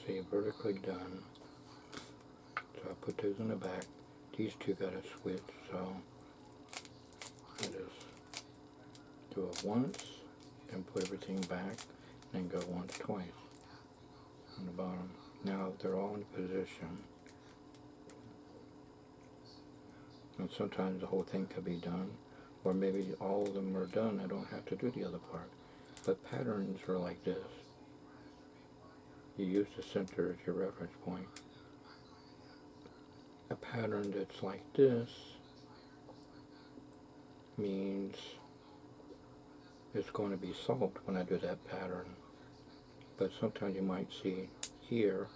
See, vertically done. So I put those in the back. These two got to switch, so I just do it once, then put everything back, then go once, twice on the bottom. Now they're all in position. And sometimes the whole thing could be done, or maybe all of them are done. I don't have to do the other part. But patterns are like this. You use the center as your reference point. A pattern that's like this means it's going to be solved when I do that pattern. But sometimes you might see here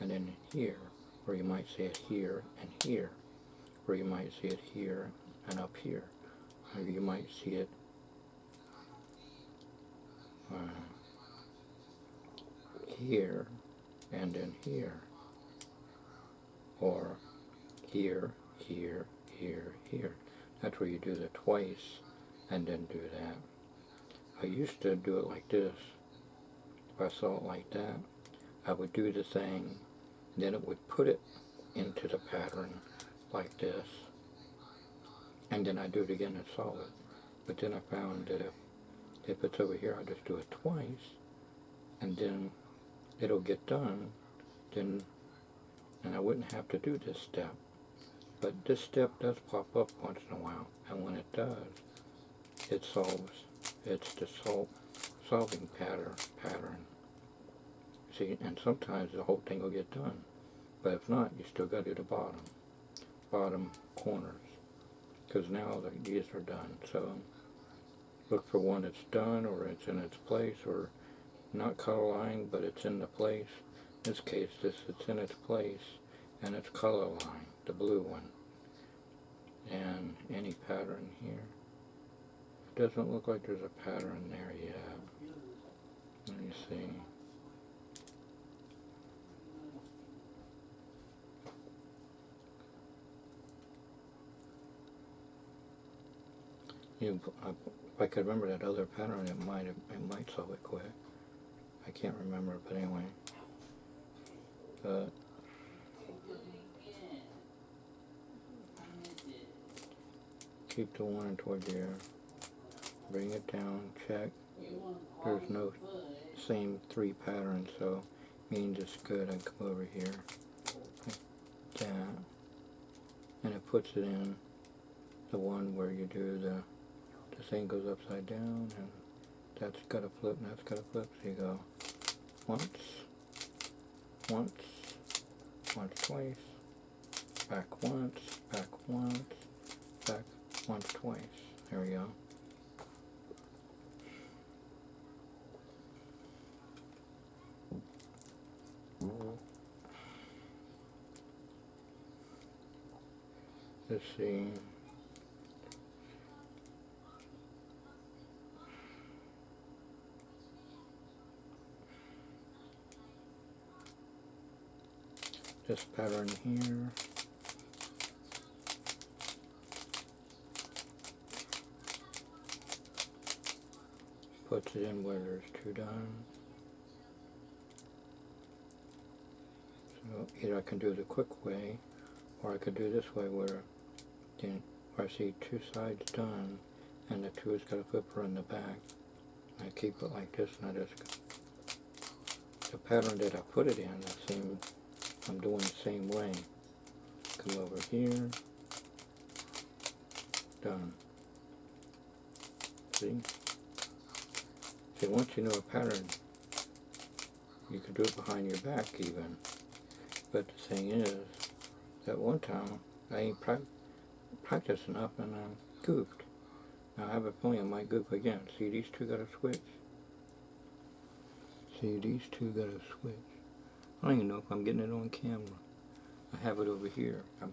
and then here, or you might see it here and here, or you might see it here and up here, or you might see it here and then here, or here, here, here, here. That's where you do the twice and then do that. I used to do it like this. If I saw it like that, I would do the thing, then it would put it into the pattern like this, and then I do it again and solve it. But then I found that if it's over here, I just do it twice, and then it'll get done, then, and I wouldn't have to do this step. But this step does pop up once in a while, and when it does, it solves. It's the solving pattern. See, and sometimes the whole thing will get done, but if not, you still got to do the bottom corners, because now these are done. So look for one that's done, or it's in its place, or not color line, but it's in the place. In this case, it's in its place, and it's color line, the blue one. And any pattern here. It doesn't look like there's a pattern there yet. Let me see. If I could remember that other pattern, it might solve it quick. I can't remember, but anyway. Keep the one toward there. Bring it down. Check. There's no same three patterns, so means it's good. I come over here like that, and it puts it in the one where you do the thing goes upside down, and that's got to flip, and that's got to flip. So you go once, twice, back once, back once, twice. There we go. Let's see. This pattern here. Puts it in where there's two done. So either I can do it the quick way, or I could do this way where I see two sides done, and the two has got a flipper in the back. I keep it like this, and I just, the pattern that I put it in, I'm doing the same way. Come over here, done. See? See, once you know a pattern, you can do it behind your back even. But the thing is, that one time, I ain't practiced enough and I goofed. Now I have a feeling I might goof again. See, these two got to switch. See, these two got to switch. I don't even know if I'm getting it on camera. I have it over here. I'm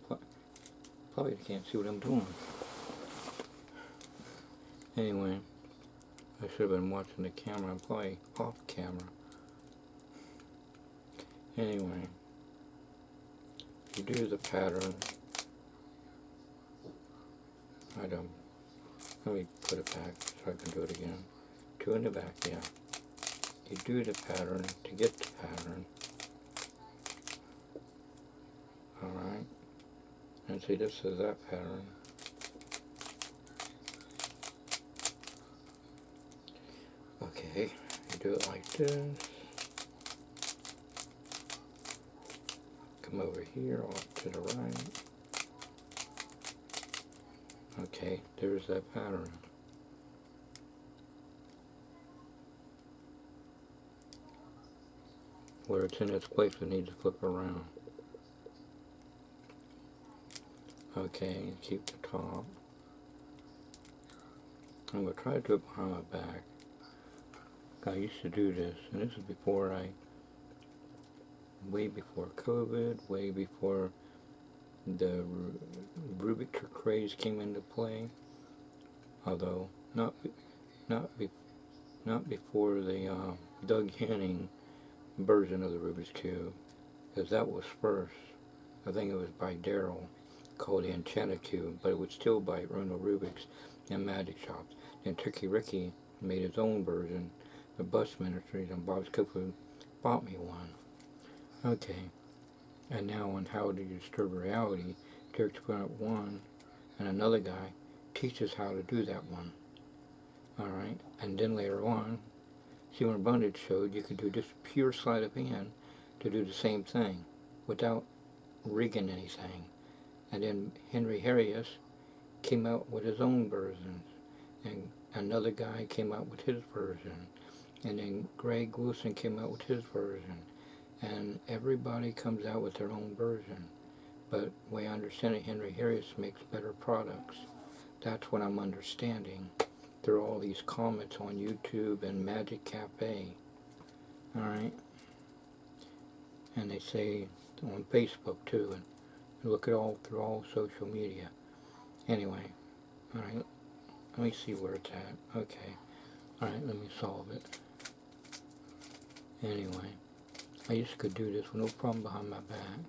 probably can't see what I'm doing. Anyway, I should have been watching the camera. I'm probably off camera. Anyway, you do the pattern. Let me put it back so I can do it again. Two in the back, yeah. You do the pattern to get the pattern. Alright, and see, this is that pattern. Okay, you do it like this. Come over here, off to the right. Okay, there's that pattern. Where it's in its place, we need to flip around. Okay, keep the top. I'm going to try to do it behind my back. I used to do this, and this is before way before COVID, way before the Rubik craze came into play. Although, not before the Doug Henning version of the Rubik's Cube, because that was first. I think it was by Daryl, called the Enchanted Cube, but it was still by Erno Rubik's and Magic Shops. And Tricky Ricky made his own version, the Bus Ministries, and Bob's Cuckoo bought me one. Okay, and now on How to Disturb Reality, Derek put up one, and another guy teaches how to do that one. Alright, and then later on, Stephen Brundage showed you could do just pure sleight of hand to do the same thing without rigging anything. And then Henry Harris came out with his own versions, and another guy came out with his version, and then Greg Wilson came out with his version, and everybody comes out with their own version. But the way I understand it, Henry Harris makes better products. That's what I'm understanding through all these comments on YouTube and Magic Cafe. Alright? And they say on Facebook too, and look at all through all social media. Anyway, alright, let me see where it's at. Okay, alright, let me solve it. Anyway, I just could do this with no problem behind my back.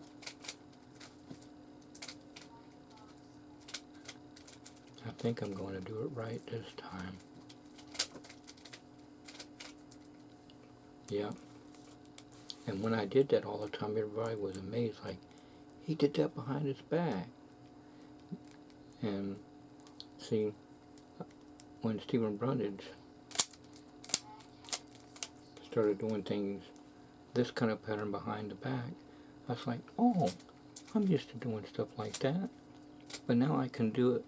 I think I'm going to do it right this time. Yeah. And when I did that all the time, everybody was amazed, like, he did that behind his back. And see, when Stephen Brundage started doing things, this kind of pattern behind the back, I was like, oh, I'm used to doing stuff like that. But now I can do it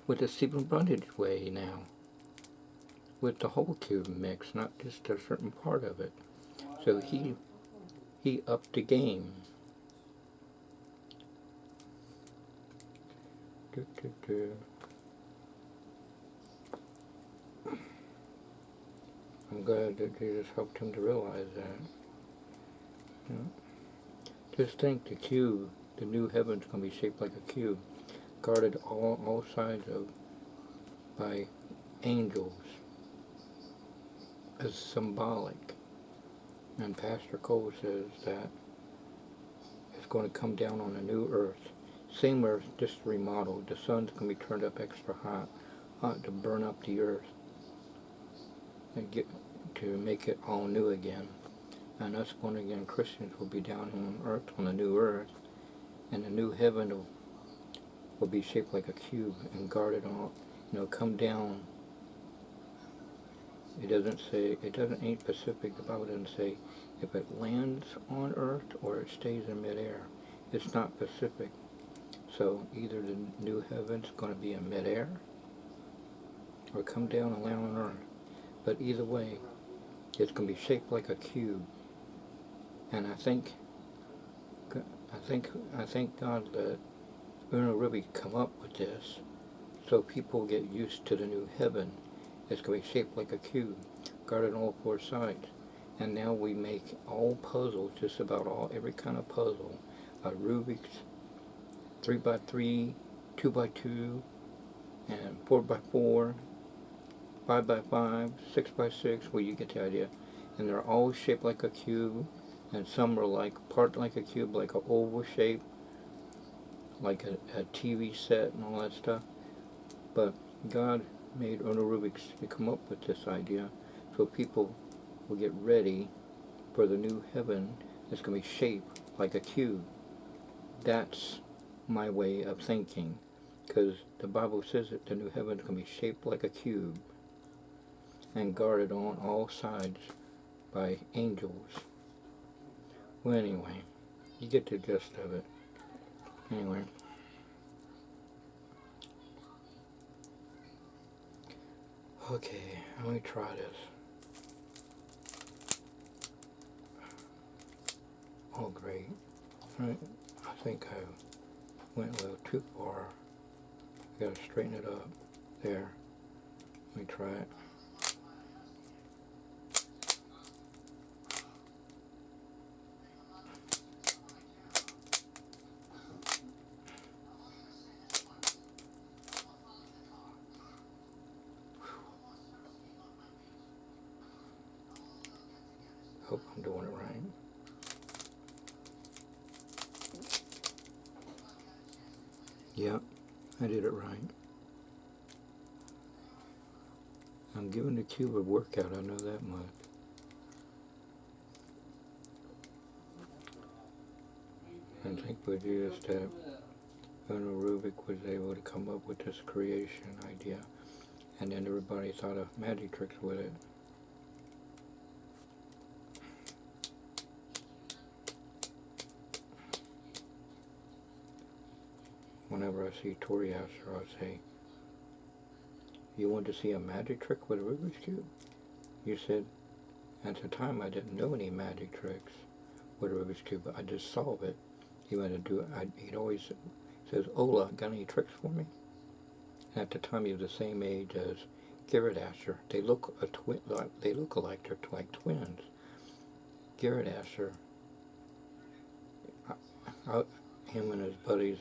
with the Stephen Brundage way now. With the whole cube mix, not just a certain part of it. So he upped the game. I'm glad that Jesus helped him to realize that. Yeah. Just think, the cube, the new heaven's going to be shaped like a cube, guarded all sides of by angels, as symbolic. And Pastor Cole says that it's going to come down on a new earth. Same earth, just remodeled. The sun's going to be turned up extra hot to burn up the earth and to make it all new again. And us born again Christians will be down on earth, on the new earth, and the new heaven will be shaped like a cube and guarded on, come down. It doesn't say, ain't specific. The Bible doesn't say if it lands on earth or it stays in midair. It's not specific. So either the new heaven's going to be in midair or come down and land on earth. But either way, it's going to be shaped like a cube. And I think God let Erno Rubik come up with this so people get used to the new heaven. It's going to be shaped like a cube, guarded on all four sides. And now we make all puzzles, just about every kind of puzzle. Rubik's 3x3, 2x2, and 4x4, 5x5, 6x6, well, you get the idea. And they're all shaped like a cube, and some are like part like a cube, like an oval shape, like a TV set and all that stuff. But God made Erno Rubik to come up with this idea so people will get ready for the new heaven that's going to be shaped like a cube. That's my way of thinking, because the Bible says that the new heaven is going to be shaped like a cube and guarded on all sides by angels. Well, anyway, you get the gist of it. Anyway. Okay, let me try this. Oh, great. I think I went a little too far. I gotta straighten it up. There. Let me try it. Hope I'm doing it right. Yep, I did it right. I'm giving the cube a workout, I know that much. And thankfully just that Erno Rubik was able to come up with this creation idea. And then everybody thought of magic tricks with it. Whenever I see Tori Asher, I'll say, "You want to see a magic trick with a Rubik's Cube?" You said, at the time I didn't know any magic tricks with a Rubik's Cube, but I just solve it. He wanted to do it. He'd always says, "Ola, got any tricks for me?" And at the time he was the same age as Garrett Asher. They look they look alike. They're like twins. Garrett Asher, him and his buddies,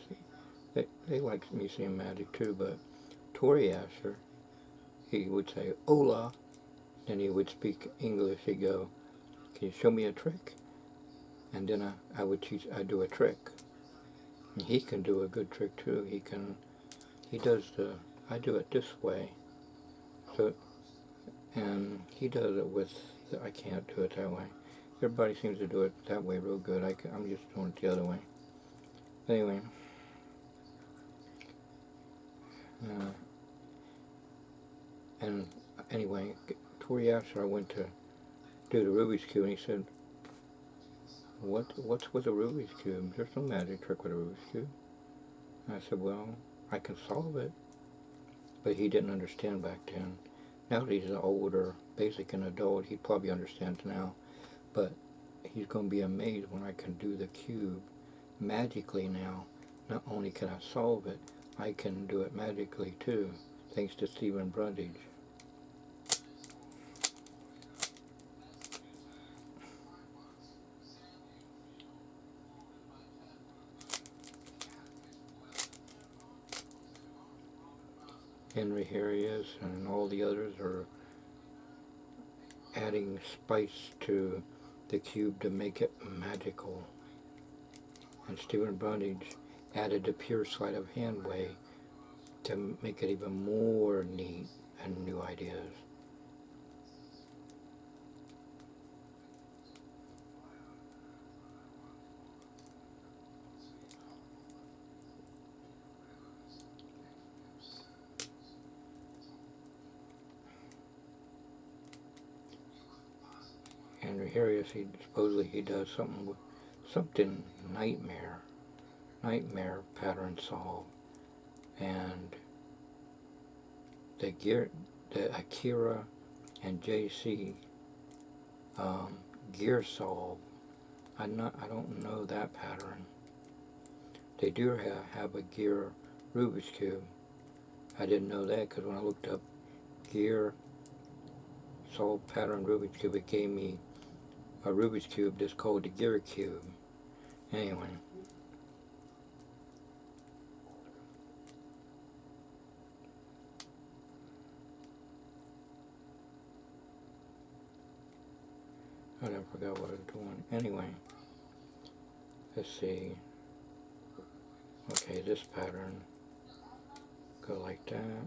they like me seeing magic too, but Tori Asher, he would say, "Ola," and he would speak English. He'd go, "Can you show me a trick?" And then I'd do a trick. And he can do a good trick too. I do it this way. So, and he does it with, I can't do it that way. Everybody seems to do it that way real good. I'm just doing it the other way. Anyway. And anyway, Tori Asher, I went to do the Rubik's Cube, and he said, what's with a Rubik's Cube? There's no magic trick with a Rubik's Cube. And I said, well, I can solve it. But he didn't understand back then. Now that he's an older, basic and adult, he probably understands now. But he's going to be amazed when I can do the cube magically now. Not only can I solve it, I can do it magically too, thanks to Stephen Brundage. Henry Harrius and all the others are adding spice to the cube to make it magical. And Stephen Brundage added the pure sleight of hand way to make it even more neat and new ideas. Henry Harrius, supposedly he does something nightmare pattern solve, and the Akira and JC gear solve. I don't know that pattern. They do have a gear Rubik's Cube. I didn't know that because when I looked up gear solve pattern Rubik's Cube, it gave me a Rubik's Cube that's called the Gear Cube. Anyway. I forgot what I was doing. Anyway. Let's see. Okay, this pattern. Go like that.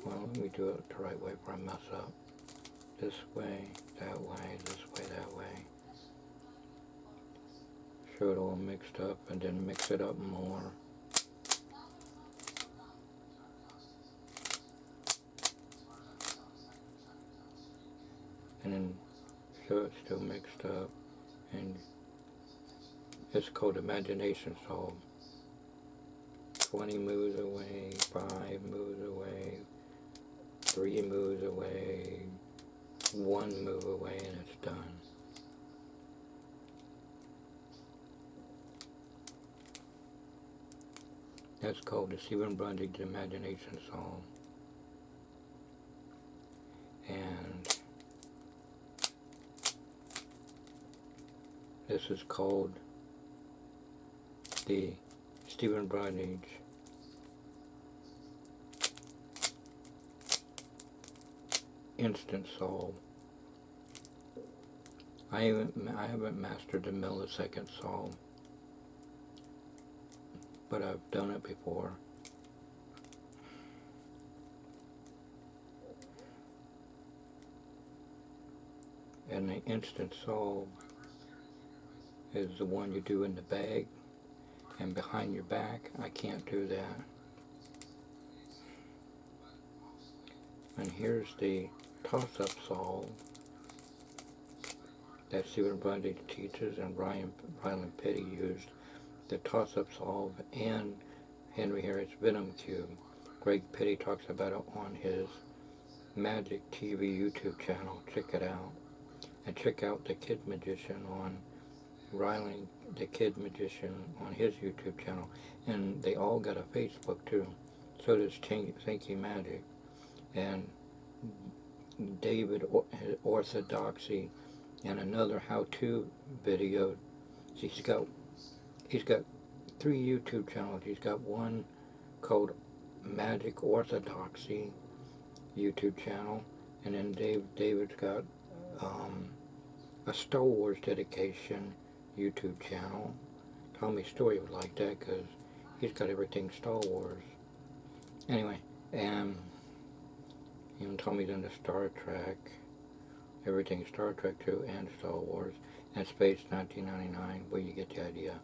Well, let me do it the right way before I mess up. This way, that way, this way, that way. show it all mixed up, and then mix it up more. And then show it still mixed up, and it's called imagination solve. 20 moves away, 5 moves away, 3 moves away, 1 move away, and it's done. That's called the Stephen Brundage Imagination Solve. And this is called the Stephen Brundage Instant Solve. I haven't mastered the millisecond solve, but I've done it before. And the instant solve is the one you do in the bag and behind your back. I can't do that. And here's the toss-up solve that Stephen Brundage teaches, and Ryland Petty used the toss-up solve and Henry Harris Venom Cube. Greg Petty talks about it on his Magic TV YouTube channel. Check it out. And check out the Kid Magician on Ryland, the Kid Magician on his YouTube channel. And they all got a Facebook too. So does Thinky Magic. And David Orthodoxy, and another how-to video. He's got 3 YouTube channels. He's got one called Magic Orthodoxy YouTube channel, and then David's got a Star Wars dedication YouTube channel. Tommy Story would like that because he's got everything Star Wars. Anyway, and even Tommy's into Star Trek, everything Star Trek too, and Star Wars, and Space 1999, where you get the idea.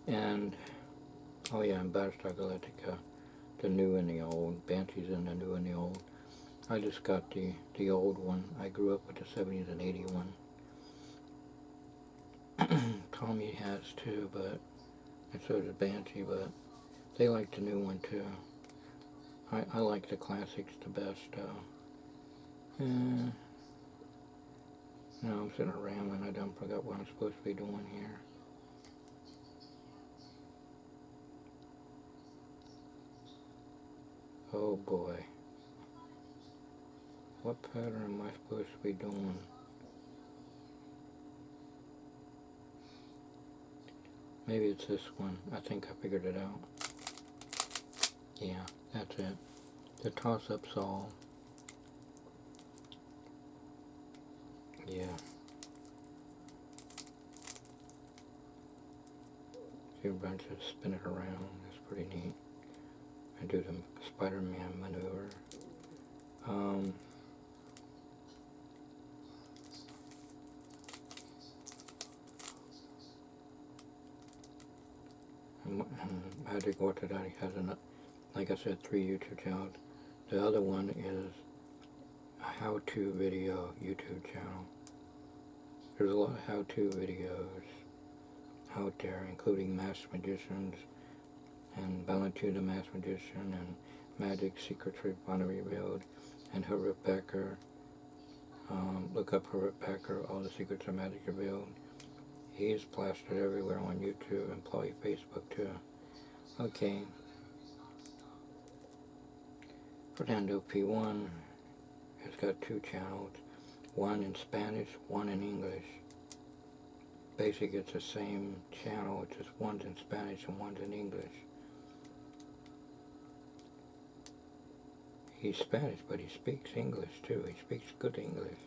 And, oh yeah, and Battlestar Galactica, the new and the old, Banshee's in the new and the old. I just got the old one. I grew up with the 70s and 81. Tommy has too, but, and so does Banshee, but they like the new one too. I like the classics the best. No, I'm sitting around and I done forgot what I'm supposed to be doing here. Oh boy. What pattern am I supposed to be doing? Maybe it's this one. I think I figured it out. Yeah, that's it. The toss-up solve. Yeah. See a bunch of spin it around. That's pretty neat. I do the Spider-Man maneuver. Magic Orthodox has, like I said, 3 YouTube channels. The other one is a how-to video YouTube channel. There's a lot of how-to videos out there, including Masked Magicians and Valentine the Masked Magician and Magic Secrets Finally Revealed and Herbert Becker. Look up Herbert Becker, All the Secrets of Magic Revealed. He's plastered everywhere on YouTube and probably Facebook too. Okay. Fernando P1 has got 2 channels, one in Spanish, one in English. Basically it's the same channel, it's just one's in Spanish and one's in English. He's Spanish, but he speaks English too. He speaks good English.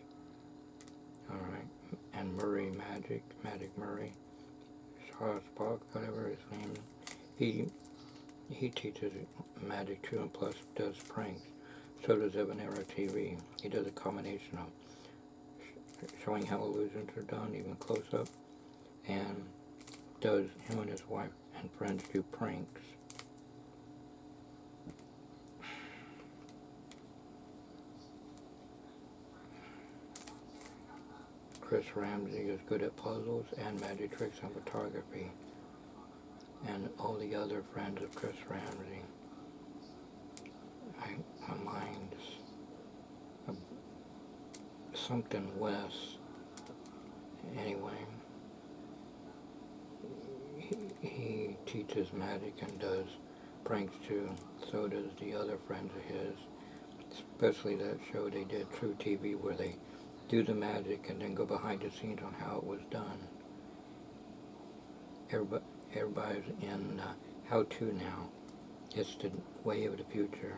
Alright. And Murray Magic Murray, Charles Spock, whatever his name is. He teaches magic too, and plus does pranks. So does Evanero TV. He does a combination of showing how illusions are done, even close up, and him and his wife and friends do pranks. Chris Ramsey is good at puzzles and magic tricks and photography. And all the other friends of Chris Ramsey. My mind's something Wes. Anyway, he teaches magic and does pranks too. So does the other friends of his. Especially that show they did, True TV, where they do the magic and then go behind the scenes on how it was done. Everybody's in how-to now. It's the way of the future.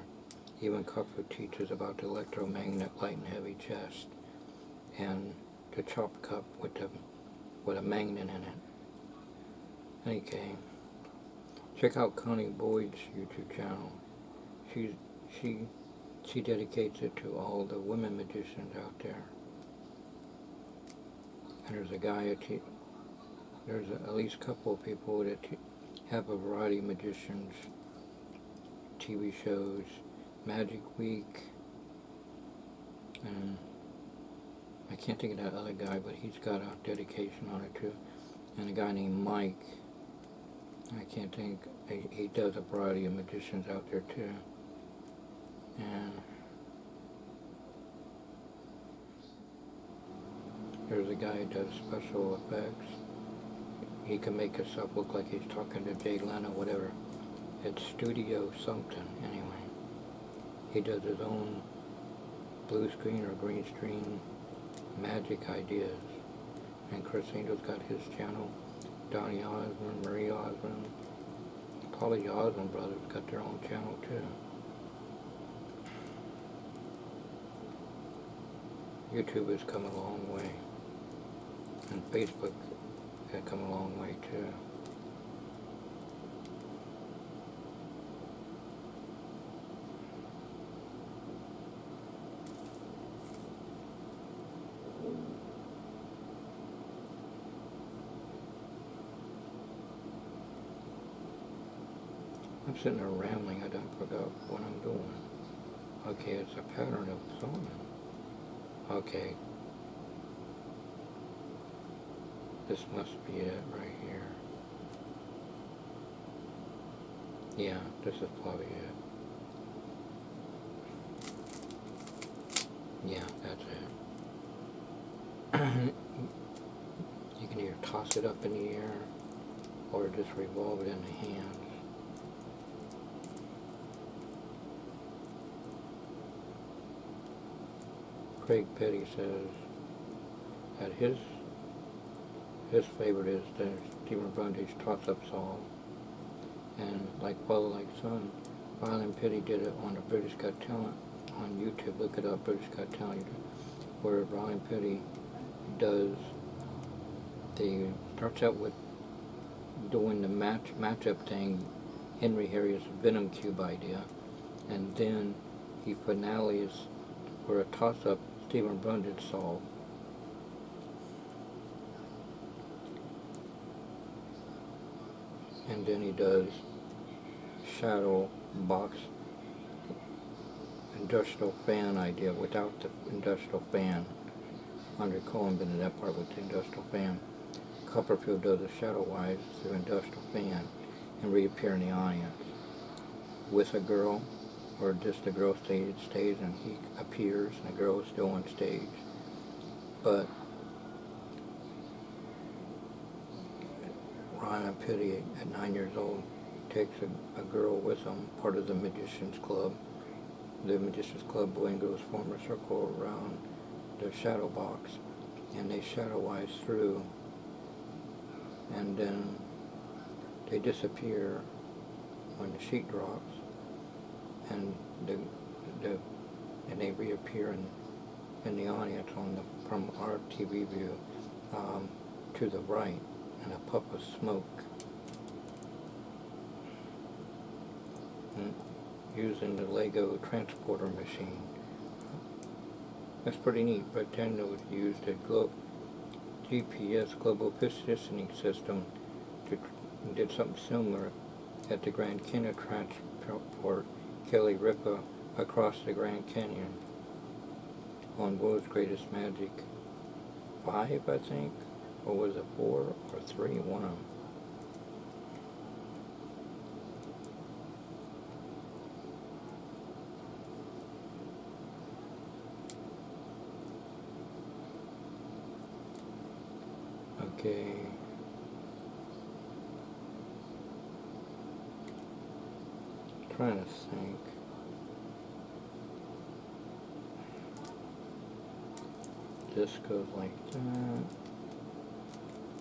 Even Cupper teaches about the electromagnet, light and heavy chest, and the chop cup with a magnet in it. Okay, check out Connie Boyd's YouTube channel. She dedicates it to all the women magicians out there. And there's a guy there's at least a couple of people that have a variety of magicians, TV shows, Magic Week, and I can't think of that other guy, but he's got a dedication on it too. And a guy named Mike, I can't think, he does a variety of magicians out there too. And there's a guy who does special effects. He can make himself look like he's talking to Jay Leno, whatever. It's Studio something, anyway. He does his own blue screen or green screen magic ideas. And Chris Angel's got his channel. Donnie Osmond, Marie Osmond, Polly Osmond brothers got their own channel too. YouTube has come a long way. And Facebook has come a long way too. I'm sitting there rambling, I done forgot what I'm doing. Okay, it's a pattern of song. Okay. This must be it right here. Yeah, this is probably it. Yeah, that's it. You can either toss it up in the air or just revolve it in the hands. Craig Petty says that his favorite is the Stephen Brundage toss-up song. And like Father Like Son, Violin Petty did it on the British Got Talent on YouTube. Look it up, British Got Talent, where Violin Petty starts out with doing the matchup thing, Henry Harriet's Venom Cube idea, and then he finales for a toss-up Stephen Brundage solved. And then he does shadow box industrial fan idea without the industrial fan. Andre Cohen been in that part with the industrial fan. Copperfield does a shadow wise through industrial fan and reappear in the audience with a girl, or just the girl stays and he appears and the girl is still on stage. But Ryan Petty, at 9 years old, takes a girl with him, part of the Magicians Club. The Magicians Club, boy and girls form a circle around the shadow box, and they shadow-wise through, and then they disappear when the sheet drops, and they reappear in the audience from our TV view to the right, in a puff of smoke, and using the Lego transporter machine. That's pretty neat. But then it was used a GPS global positioning system did something similar at the Grand Canyon Transport Kelly Ripa across the Grand Canyon on World's Greatest Magic 5, I think, or was it 4 or 3, one of them. Okay. Trying to think. This goes like that.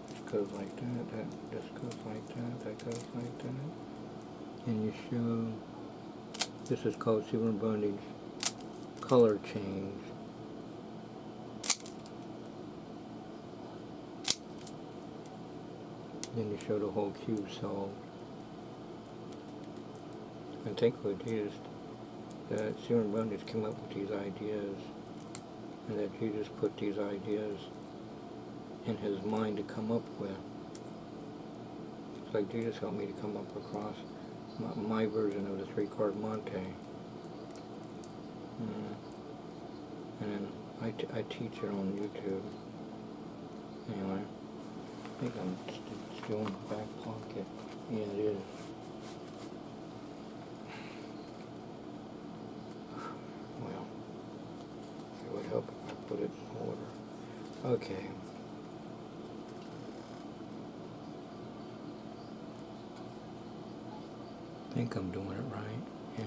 This goes like that. This goes like that. That goes like that. And you show. This is called Silver Bondage color change. Then you show the whole cube solved. And thankfully Jesus, that Silver Bondage came up with these ideas, and that Jesus put these ideas in his mind to come up with. It's like Jesus helped me to come up across my version of the 3-card Monte. And then I teach it on YouTube. Anyway, I think I'm still in the back pocket. Yeah, it is. Well, it would help if I put it in order. Okay. I think I'm doing it right. Yeah.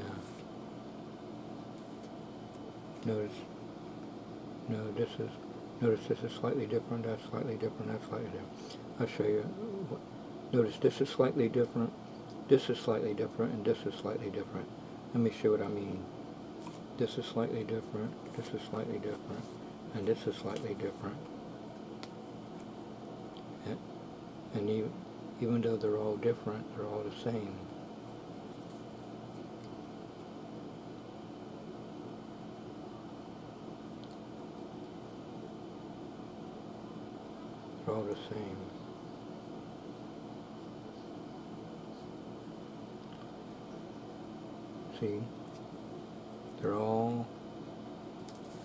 Notice this is slightly different, that's slightly different, that's slightly different. I'll show you. Notice this is slightly different, this is slightly different, and this is slightly different. Let me show what I mean. This is slightly different, this is slightly different, and this is slightly different. And even though they're all different, they're all the same. They're all the same. See? They're all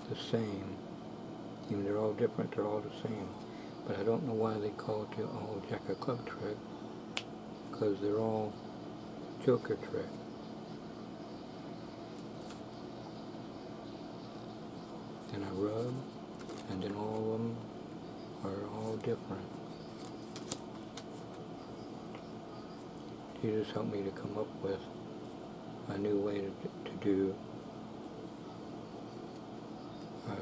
the same. Even they're all different, they're all the same. But I don't know why they call it the all Jack of Club trick, because they're all Joker trick. Then I rub, and then all of them are all different. Jesus helped me to come up with a new way to do a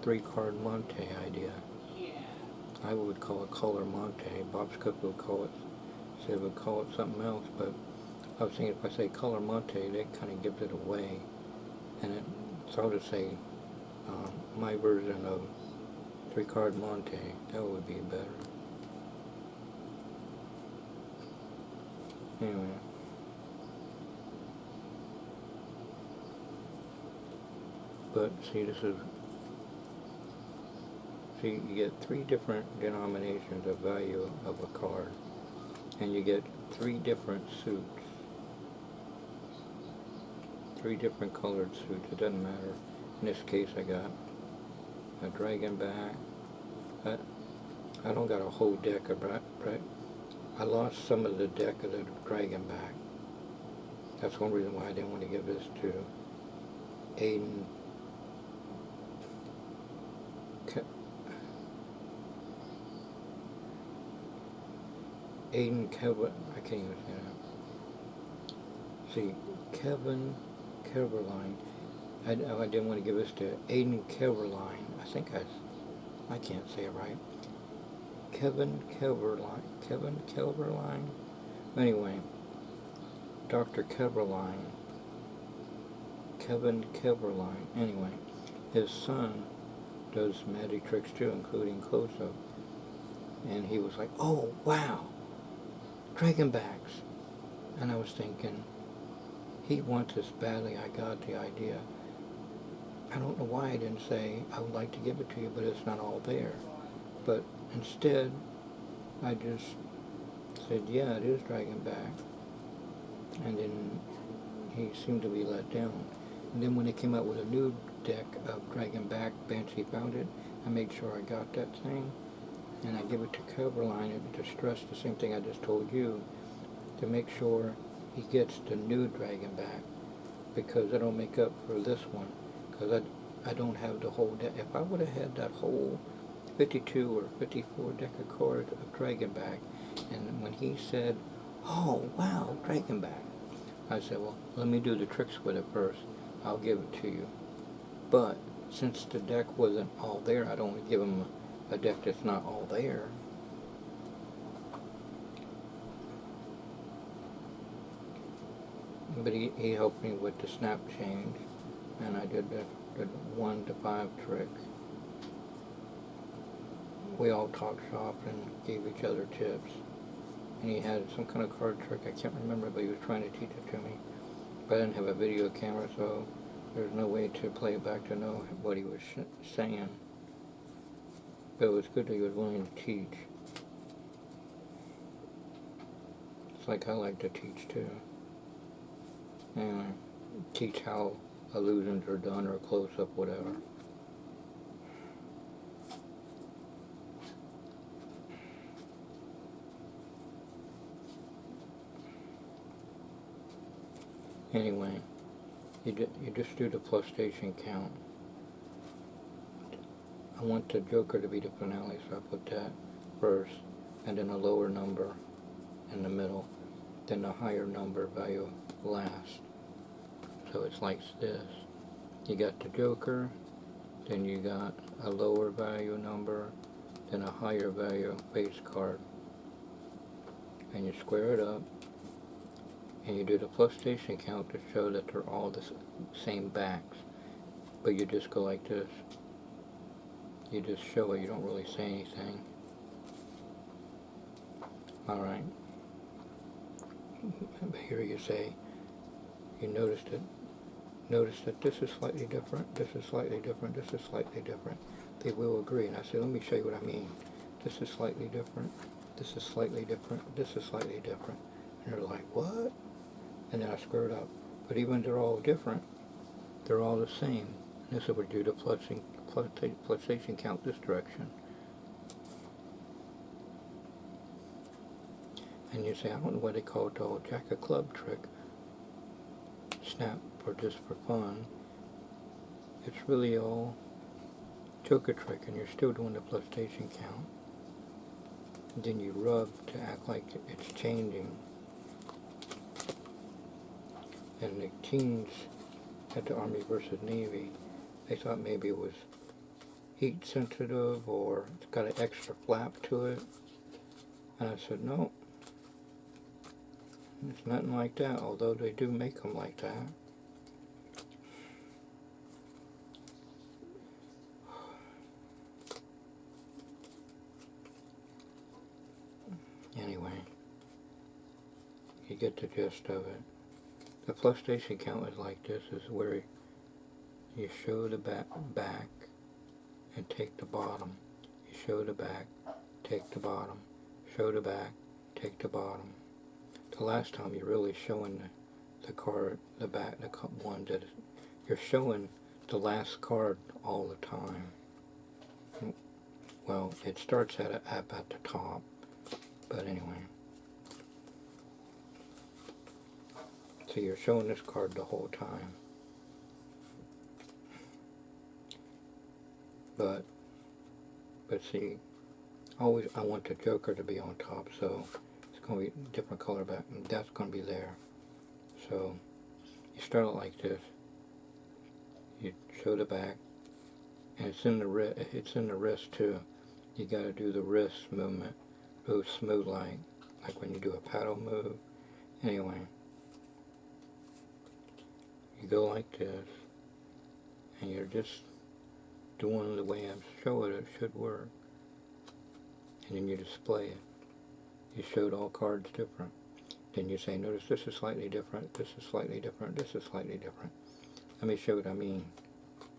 3-card Monte idea. I would call it color Monte. Bob's Cook would call it, say would call it something else, but I was thinking if I say color Monte, that kind of gives it away. And so I'll just say my version of 3-card Monte. That would be better. Anyway. But see, you get 3 different denominations of value of a card, and you get 3 different suits, 3 different colored suits. It doesn't matter. In this case, I got a dragon back. I don't got a whole deck of I lost some of the deck of the dragon back. That's one reason why I didn't want to give this to Aiden. Kevin, I can't even say that. See, Kevin Keverline. I didn't want to give this to Aiden Keverline. I can't say it right. Kevin Keverline. Anyway, Dr. Keverline. Kevin Keverline. Anyway, his son does magic tricks too, including close-up. And he was like, oh, wow, dragon backs. And I was thinking, he wants this badly, I got the idea. I don't know why I didn't say, I would like to give it to you, but it's not all there. But instead, I just said, yeah, it is dragging back. And then he seemed to be let down. And then when they came out with a new deck of dragging back, Banshee found it. I made sure I got that thing. And I give it to Coverline to stress the same thing I just told you, to make sure he gets the new dragon back, because it'll make up for this one. Because I don't have the whole deck. If I would have had that whole 52 or 54 deck of cards of dragon back, and when he said, oh wow, dragon back, I said, well, let me do the tricks with it first. I'll give it to you. But since the deck wasn't all there, I don't want to give him a deck that's not all there. But he helped me with the snap change, and I did the 1 to 5 trick. We all talked shop and gave each other tips. And he had some kind of card trick, I can't remember, but he was trying to teach it to me. But I didn't have a video camera, so there's no way to play it back to know what he was saying. But it was good that he was willing to teach. It's like I like to teach too. And teach how illusions are done, or close-up, whatever. Anyway, you just do the plus station count. I want the Joker to be the finale, so I put that first, and then a lower number in the middle, then a higher number value last. So it's like this. You got the Joker, then you got a lower value number, then a higher value base card. And you square it up, and you do the plus station count to show that they're all the same backs. But you just go like this. You just show it, you don't really say anything. Alright. Here you say, you notice that this is slightly different, this is slightly different, this is slightly different. They will agree. And I say, let me show you what I mean. This is slightly different, this is slightly different, this is slightly different. And they're like, what? And then I square it up. But even they're all different, they're all the same. And this is what we do the plus station count this direction. And you say, I don't know what they call it, the Jack of Club trick. Snap for just for fun. It's really all Joker trick, and you're still doing the plus station count. And then you rub to act like it's changing. And the teens at the Army versus Navy, they thought maybe it was heat sensitive or it's got an extra flap to it. And I said, no, it's nothing like that, although they do make them like that. Anyway, you get the gist of it. The plus station count is like this, is where you show the back and take the bottom. You show the back, take the bottom. Show the back, take the bottom. The last time you're really showing the card, the back, the one that you're showing the last card all the time. Well, it starts at the top, but anyway. So you're showing this card the whole time. But see, always I want the Joker to be on top, so it's going to be different color back, and that's going to be there. So you start it like this. You show the back, and it's in the wrist too. You got to do the wrist movement, real smooth, like when you do a paddle move. Anyway, you go like this, and you're just doing the way I'm showing it should work. And then you display it. You showed all cards different. Then you say, notice this is slightly different, this is slightly different, this is slightly different. Let me show what I mean.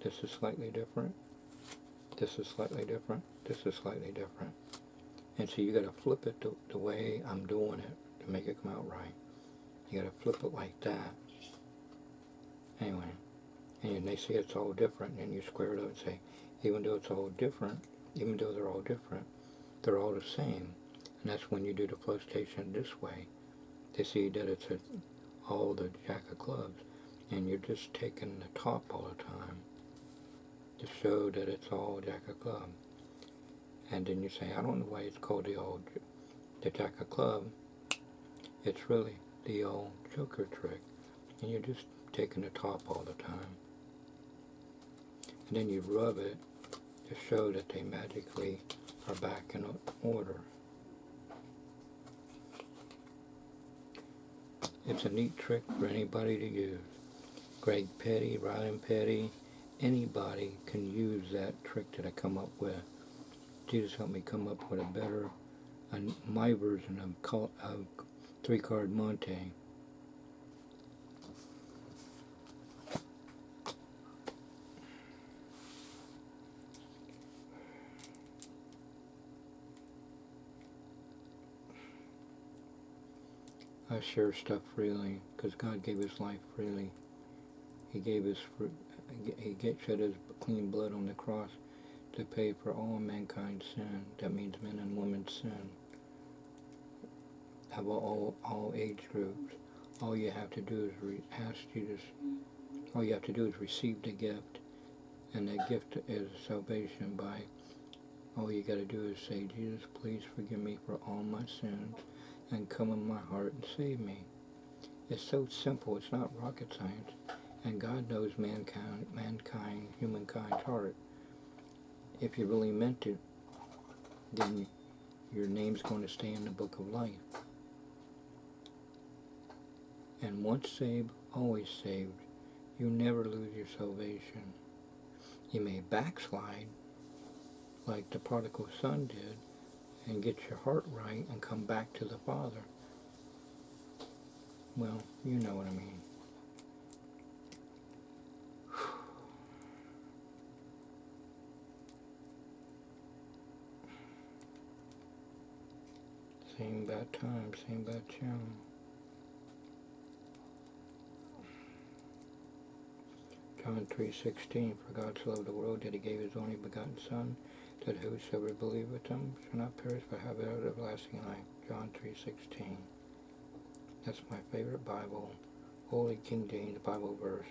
This is slightly different, this is slightly different, this is slightly different. And so you got to flip it the way I'm doing it to make it come out right. You got to flip it like that. Anyway, and they say it's all different, and you square it up and say, even though it's all different, even though they're all different, they're all the same. And that's when you do the fluxation this way. They see that it's all the jack of clubs, and you're just taking the top all the time to show that it's all jack of clubs. And then you say, I don't know why it's called the jack of club. It's really the old joker trick. And you're just taking the top all the time. And then you rub it to show that they magically are back in order. It's a neat trick for anybody to use. Greg Petty, Ryan Petty, anybody can use that trick that I come up with. Jesus helped me come up with my version of 3-card Monte. I share stuff freely because God gave His life freely. He shed His clean blood on the cross to pay for all mankind's sin. That means men and women's sin. Of all age groups. All you have to do is receive the gift, and that gift is salvation. All you got to do is say, Jesus, please forgive me for all my sins, and come in my heart and save me. It's so simple. It's not rocket science, and God knows humankind's heart. If you really meant it, then your name's going to stay in the book of life. And once saved, always saved. You never lose your salvation. You may backslide, like the prodigal son did, and get your heart right and come back to the Father. Well, you know what I mean. Same bad time, same bad channel. John 3:16, for God so loved the world that He gave His only begotten Son, that whosoever believeth Him shall not perish but have everlasting life. John 3:16. That's my favorite Bible, Holy King James Bible verse.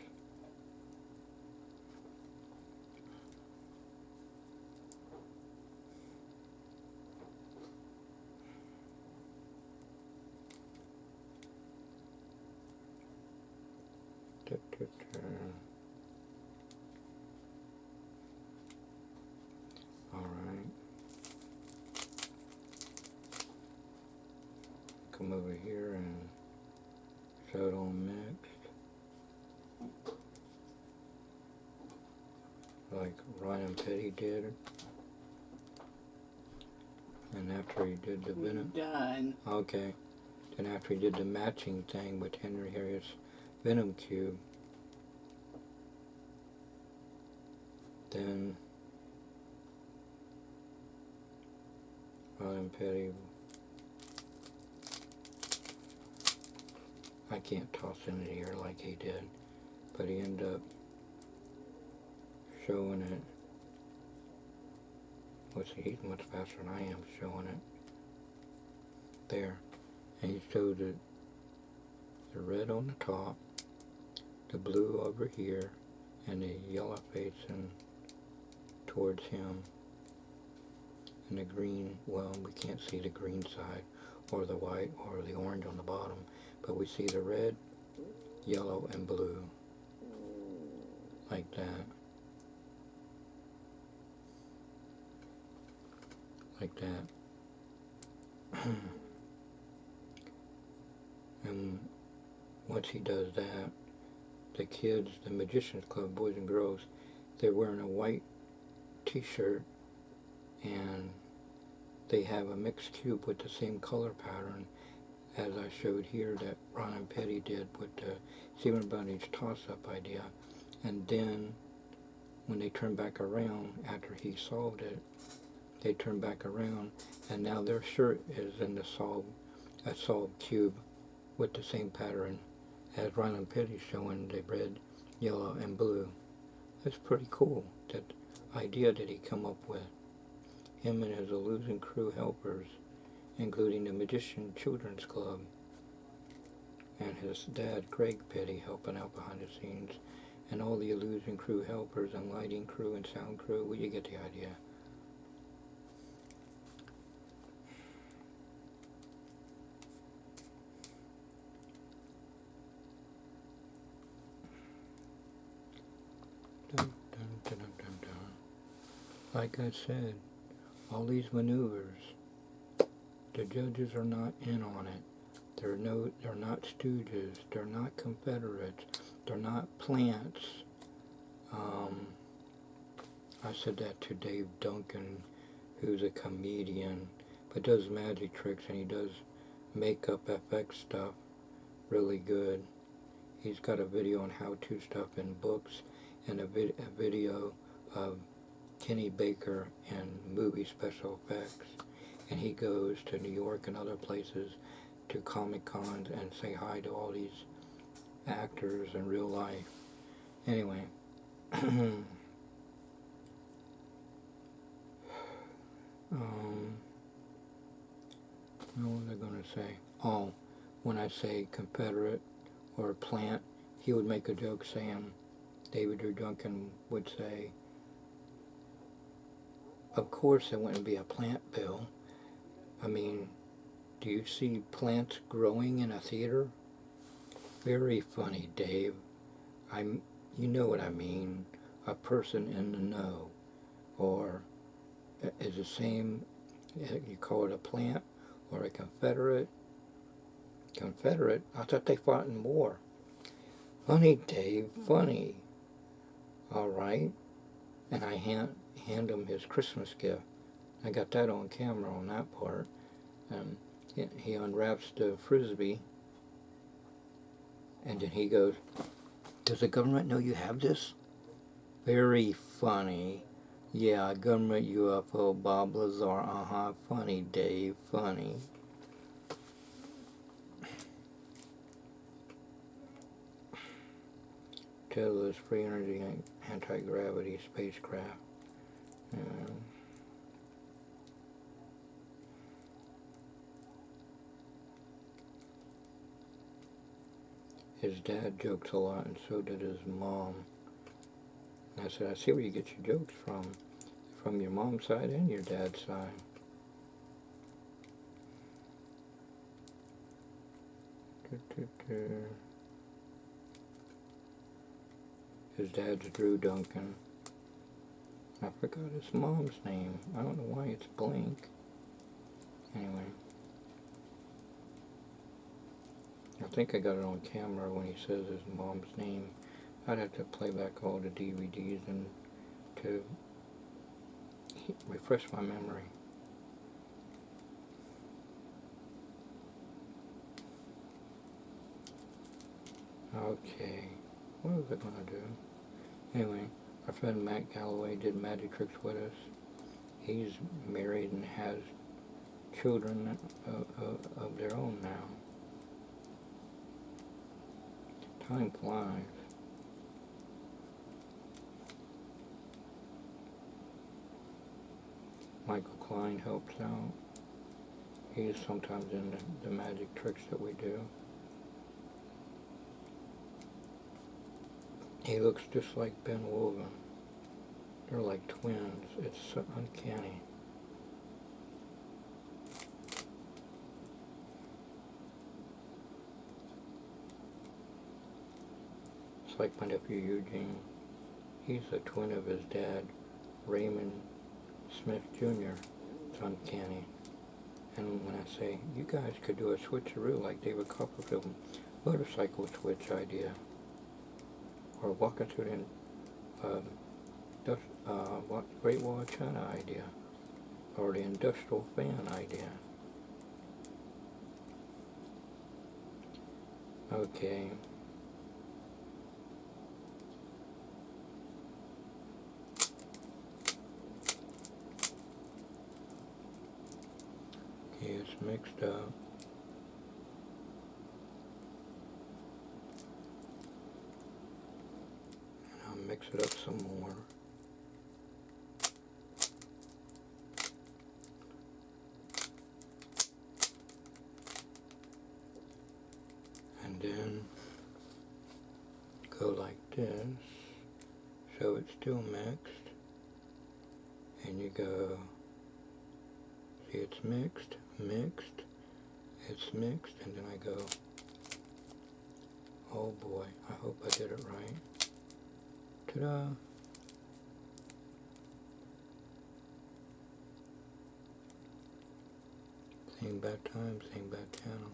Alright. Come over here and show it all mixed. Like Ryan Petty did. And after he did the venom. Done. Okay. Then after he did the matching thing with Henry Harris Venom Cube, then Ryan Petty, I can't toss in the air like he did, but he ended up showing it. He's much faster than I am showing it. There. And he showed it, the red on the top, the blue over here, and the yellow facing towards him. And the green, well, we can't see the green side, or the white, or the orange on the bottom, but we see the red, yellow, and blue, like that. Like that. And once he does that, the kids, the Magicians Club, boys and girls, they're wearing a white t-shirt, and they have a mixed cube with the same color pattern as I showed here that Ron and Petty did with the Stephen Bunny's toss-up idea. And then when they turn back around after he solved it, they turn back around And now their shirt is in a solid cube with the same pattern as Ryland Petty, showing the red, yellow, and blue. That's pretty cool, that idea that he come up with. Him and his Illusion Crew helpers, including the Magician Children's Club, and his dad, Greg Petty, helping out behind the scenes, and all the Illusion Crew helpers and lighting crew and sound crew. Well, you get the idea. Dun, dun, dun, dun, dun, dun. Like I said, all these maneuvers, the judges are not in on it. They're not stooges. They're not Confederates. They're not plants. I said that to Dave Duncan, who's a comedian, but does magic tricks, and he does makeup FX stuff really good. He's got a video on how-to stuff in books, and a video of Kenny Baker and movie special effects. And he goes to New York and other places to Comic Cons and say hi to all these actors in real life. Anyway, what was I going to say? Oh, when I say Confederate or plant, he would make a joke saying, David Drew Duncan would say, of course it wouldn't be a plant, Bill. I mean, do you see plants growing in a theater? Very funny, Dave. You know what I mean. A person in the know. Or is the same, you call it a plant or a Confederate? Confederate? I thought they fought in war. Funny, Dave, funny. All right. And I hand him his Christmas gift. I got that on camera on that part. He unwraps the Frisbee, and then he goes, does the government know you have this? Very funny. Yeah, government UFO, Bob Lazar. Funny, Dave, funny. Tesla's free energy anti-gravity spacecraft. His dad jokes a lot, and so did his mom. And I said, I see where you get your jokes from your mom's side and your dad's side. His dad's Drew Duncan. I forgot his mom's name. I don't know why it's blank. Anyway. I think I got it on camera when he says his mom's name. I'd have to play back all the DVDs and to refresh my memory. Okay, what was I going to do? Anyway, our friend Matt Galloway did magic tricks with us. He's married and has children of their own now. Time flies. Michael Klein helps out. He's sometimes in the magic tricks that we do. He looks just like Ben Woven. They're like twins. It's so uncanny. It's like my nephew Eugene. He's a twin of his dad, Raymond Smith Jr. It's uncanny. And when I say, you guys could do a switcheroo like David Copperfield motorcycle switch idea, or walking through the Great Wall of China idea, or the industrial fan idea. Okay. It's mixed up. And I'll mix it up some more. And then go like this, so it's still mixed. And you go, see, it's mixed, mixed, it's mixed, and then I go, oh boy, I hope I did it right. Ta-da! Same bad time, same bad channel.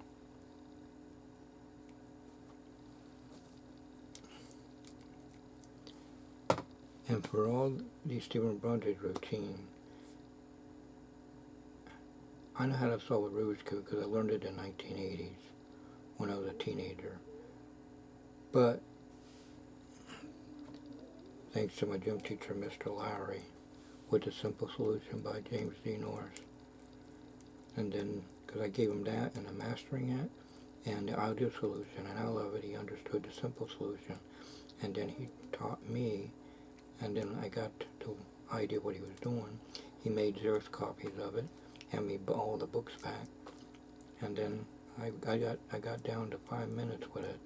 And for all these Stephen Bronte's routine, I know how to solve a Rubik's Cube because I learned it in the 1980s when I was a teenager. But thanks to my gym teacher, Mr. Lowry, with The Simple Solution by James D. Norris. And then, because I gave him that and the mastering it and the audio solution, and I love it, he understood the simple solution. And then he taught me, and then I got the idea what he was doing. He made Xerox copies of it, and me all the books back. And then I got down to 5 minutes with it.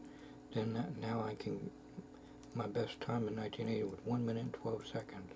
Then now I can, my best time in 1980 was 1 minute and 12 seconds.